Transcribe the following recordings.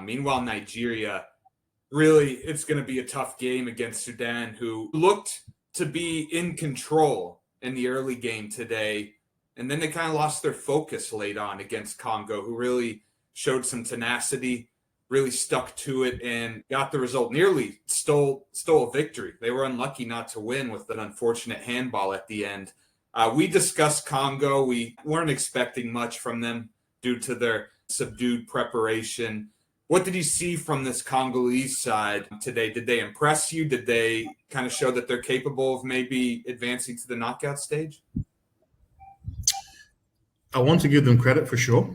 Meanwhile, Nigeria, really, it's going to be a tough game against Sudan, who looked to be in control in the early game today. And then they kind of lost their focus late on against Congo, who really showed some tenacity, really stuck to it, and got the result. Nearly stole a victory. They were unlucky not to win with an unfortunate handball at the end. We discussed Congo. We weren't expecting much from them due to their subdued preparation. What did you see from this Congolese side today? Did they impress you? Did they kind of show that they're capable of maybe advancing to the knockout stage? I want to give them credit for sure,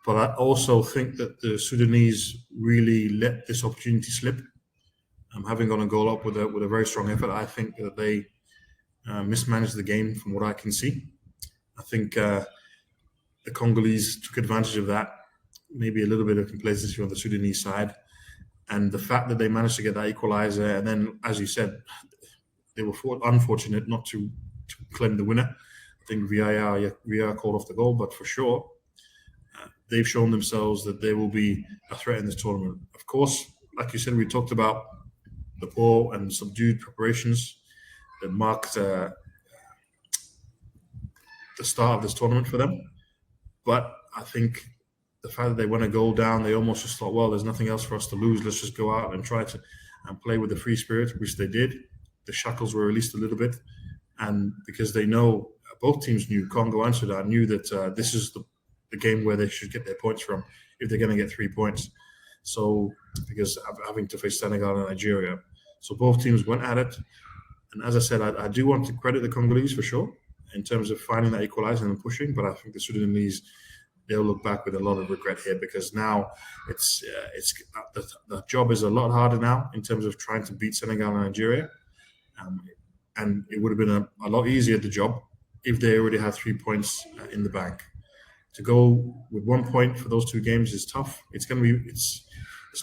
but I also think that the Sudanese really let this opportunity slip. Having gone a goal up with a very strong effort, I think that they mismanaged the game from what I can see. I think the Congolese took advantage of that, maybe a little bit of complacency on the Sudanese side, and the fact that they managed to get that equalizer, and then, as you said, they were unfortunate not to claim the winner. I think VAR called off the goal, but for sure, they've shown themselves that they will be a threat in this tournament. Of course, like you said, we talked about the poor and subdued preparations that marked the start of this tournament for them. But I think the fact that they went a goal down, they almost just thought, well, there's nothing else for us to lose. Let's just go out and try to play with the free spirit, which they did. The shackles were released a little bit. And because they know, both teams knew, Congo and Sudan knew that this is the game where they should get their points from if they're going to get 3 points. So, because having to face Senegal and Nigeria. So both teams went at it. And as I said, I do want to credit the Congolese for sure in terms of finding that equalizer and pushing. But I think the Sudanese, they'll look back with a lot of regret here, because now it's the job is a lot harder now in terms of trying to beat Senegal and Nigeria. And it would have been a lot easier, the job, if they already had 3 points in the bank. To go with 1 point for those two games is tough. It's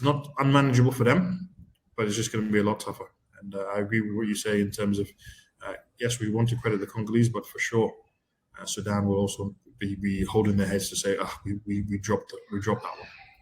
not unmanageable for them, but it's just going to be a lot tougher. And I agree with what you say in terms of, yes, we want to credit the Congolese, but for sure, Sudan will also be holding their heads to say, we dropped that one.